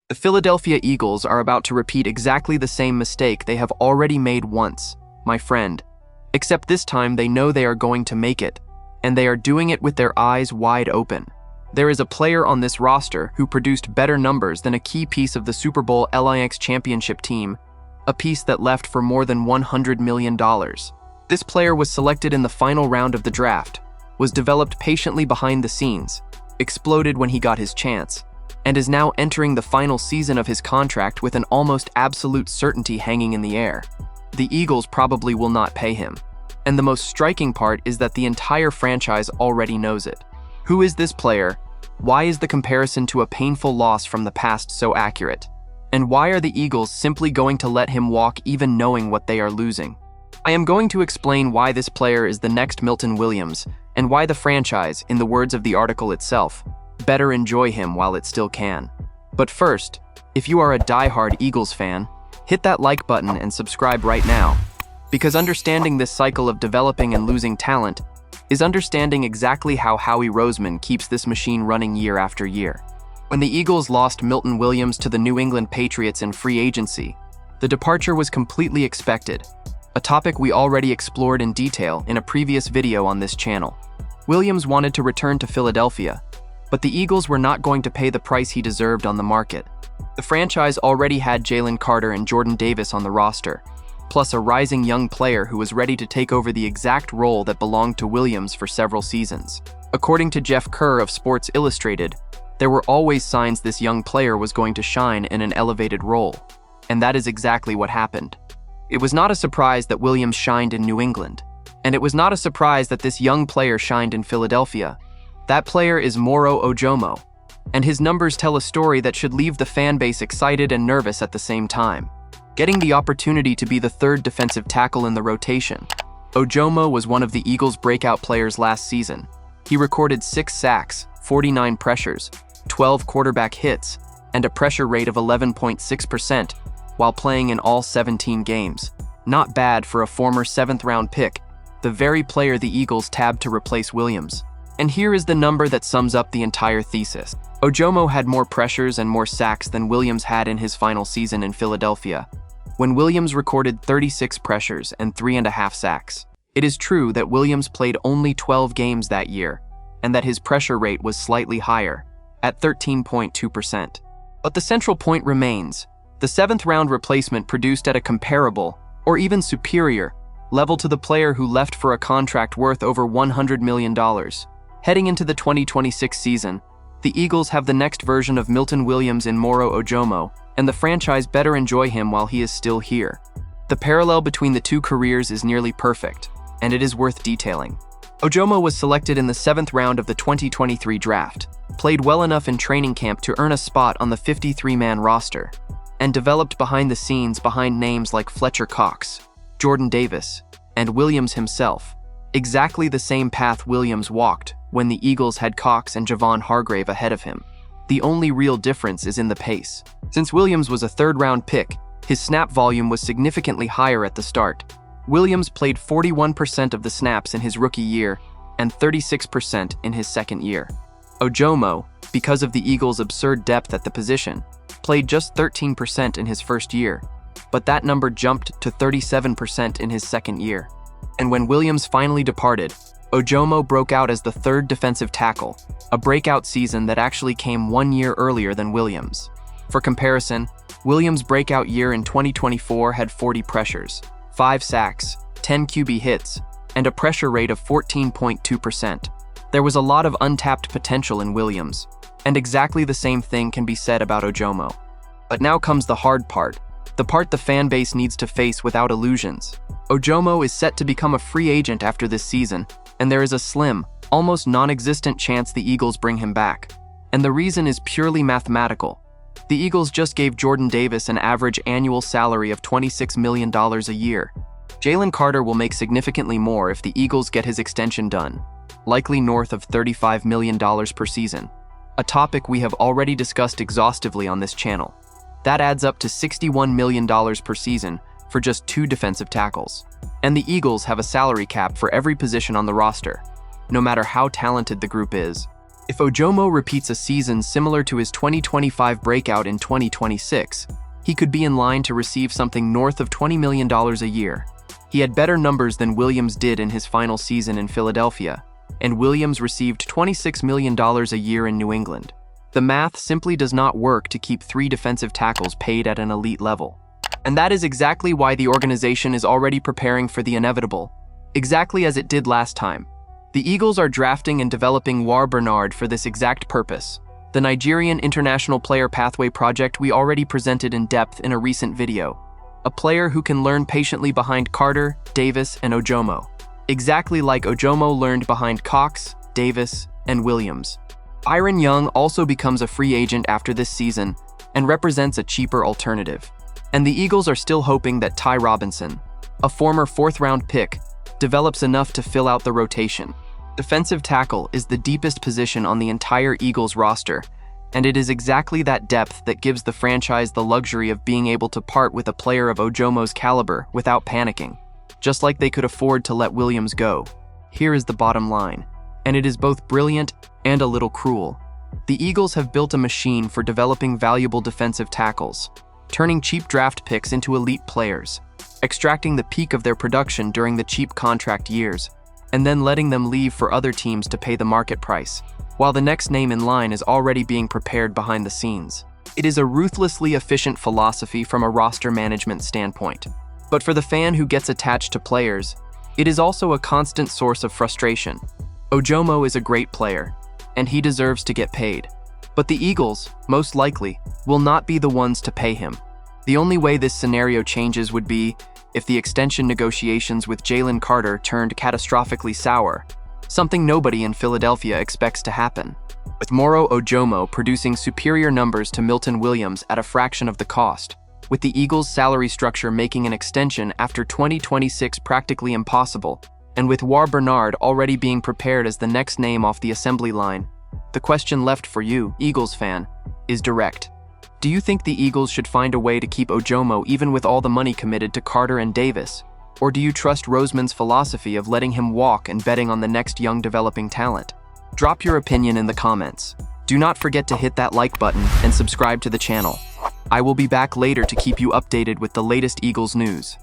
The Philadelphia Eagles are about to repeat exactly the same mistake they have already made once, my friend. Except this time they know they are going to make it, and they are doing it with their eyes wide open. There is a player on this roster who produced better numbers than a key piece of the Super Bowl LIX championship team, a piece that left for more than $100 million. This player was selected in the final round of the draft, was developed patiently behind the scenes, exploded when he got his chance, and is now entering the final season of his contract with an almost absolute certainty hanging in the air. The Eagles probably will not pay him. And the most striking part is that the entire franchise already knows it. Who is this player? Why is the comparison to a painful loss from the past so accurate? And why are the Eagles simply going to let him walk even knowing what they are losing? I am going to explain why this player is the next Milton Williams, and why the franchise, in the words of the article itself, better enjoy him while it still can. But first, if you are a die-hard Eagles fan, hit that like button and subscribe right now. Because understanding this cycle of developing and losing talent is understanding exactly how Howie Roseman keeps this machine running year after year. When the Eagles lost Milton Williams to the New England Patriots in free agency, the departure was completely expected, a topic we already explored in detail in a previous video on this channel. Williams wanted to return to Philadelphia, but the Eagles were not going to pay the price he deserved on the market. The franchise already had Jalen Carter and Jordan Davis on the roster, plus a rising young player who was ready to take over the exact role that belonged to Williams for several seasons. According to Jeff Kerr of Sports Illustrated, there were always signs this young player was going to shine in an elevated role, and that is exactly what happened. It was not a surprise that Williams shined in New England, and it was not a surprise that this young player shined in Philadelphia. That player is Moro Ojomo, and his numbers tell a story that should leave the fan base excited and nervous at the same time. Getting the opportunity to be the third defensive tackle in the rotation, Ojomo was one of the Eagles' breakout players last season. He recorded 6 sacks, 49 pressures, 12 quarterback hits, and a pressure rate of 11.6% while playing in all 17 games. Not bad for a former 7th-round pick, the very player the Eagles tabbed to replace Williams. And here is the number that sums up the entire thesis. Ojomo had more pressures and more sacks than Williams had in his final season in Philadelphia, when Williams recorded 36 pressures and 3.5 sacks. It is true that Williams played only 12 games that year, and that his pressure rate was slightly higher, at 13.2%. But the central point remains. The 7th-round replacement produced at a comparable, or even superior, level to the player who left for a contract worth over $100 million. Heading into the 2026 season, the Eagles have the next version of Milton Williams in Moro Ojomo, and the franchise better enjoy him while he is still here. The parallel between the two careers is nearly perfect, and it is worth detailing. Ojomo was selected in the 7th round of the 2023 draft, played well enough in training camp to earn a spot on the 53-man roster, and developed behind the scenes behind names like Fletcher Cox, Jordan Davis, and Williams himself. Exactly the same path Williams walked when the Eagles had Cox and Javon Hargrave ahead of him. The only real difference is in the pace. Since Williams was a 3rd-round pick, his snap volume was significantly higher at the start. Williams played 41% of the snaps in his rookie year and 36% in his 2nd year. Ojomo, because of the Eagles' absurd depth at the position, played just 13% in his 1st year, but that number jumped to 37% in his 2nd year. And when Williams finally departed, Ojomo broke out as the 3rd defensive tackle, a breakout season that actually came 1 year earlier than Williams. For comparison, Williams' breakout year in 2024 had 40 pressures, 5 sacks, 10 QB hits, and a pressure rate of 14.2%. There was a lot of untapped potential in Williams, and exactly the same thing can be said about Ojomo. But now comes the hard part, the part the fan base needs to face without illusions. Ojomo is set to become a free agent after this season, and there is a slim, almost non-existent chance the Eagles bring him back. And the reason is purely mathematical. The Eagles just gave Jordan Davis an average annual salary of $26 million a year. Jalen Carter will make significantly more if the Eagles get his extension done, likely north of $35 million per season, a topic we have already discussed exhaustively on this channel. That adds up to $61 million per season for just 2 defensive tackles. And the Eagles have a salary cap for every position on the roster, no matter how talented the group is. If Ojomo repeats a season similar to his 2025 breakout in 2026, he could be in line to receive something north of $20 million a year. He had better numbers than Williams did in his final season in Philadelphia, and Williams received $26 million a year in New England. The math simply does not work to keep 3 defensive tackles paid at an elite level. And that is exactly why the organization is already preparing for the inevitable, exactly as it did last time. The Eagles are drafting and developing War Bernard for this exact purpose, the Nigerian International Player Pathway project we already presented in depth in a recent video. A player who can learn patiently behind Carter, Davis, and Ojomo, exactly like Ojomo learned behind Cox, Davis, and Williams. Byron Young also becomes a free agent after this season and represents a cheaper alternative. And the Eagles are still hoping that Ty Robinson, a former 4th-round pick, develops enough to fill out the rotation. Defensive tackle is the deepest position on the entire Eagles roster, and it is exactly that depth that gives the franchise the luxury of being able to part with a player of Ojomo's caliber without panicking, just like they could afford to let Williams go. Here is the bottom line, and it is both brilliant and a little cruel. The Eagles have built a machine for developing valuable defensive tackles, turning cheap draft picks into elite players, extracting the peak of their production during the cheap contract years, and then letting them leave for other teams to pay the market price, while the next name in line is already being prepared behind the scenes. It is a ruthlessly efficient philosophy from a roster management standpoint. But for the fan who gets attached to players, it is also a constant source of frustration. Ojomo is a great player, and he deserves to get paid. But the Eagles, most likely, will not be the ones to pay him. The only way this scenario changes would be if the extension negotiations with Jalen Carter turned catastrophically sour, something nobody in Philadelphia expects to happen. With Moro Ojomo producing superior numbers to Milton Williams at a fraction of the cost, with the Eagles' salary structure making an extension after 2026 practically impossible, and with War Bernard already being prepared as the next name off the assembly line, the question left for you, Eagles fan, is direct. Do you think the Eagles should find a way to keep Ojomo even with all the money committed to Carter and Davis? Or do you trust Roseman's philosophy of letting him walk and betting on the next young developing talent? Drop your opinion in the comments. Do not forget to hit that like button and subscribe to the channel. I will be back later to keep you updated with the latest Eagles news.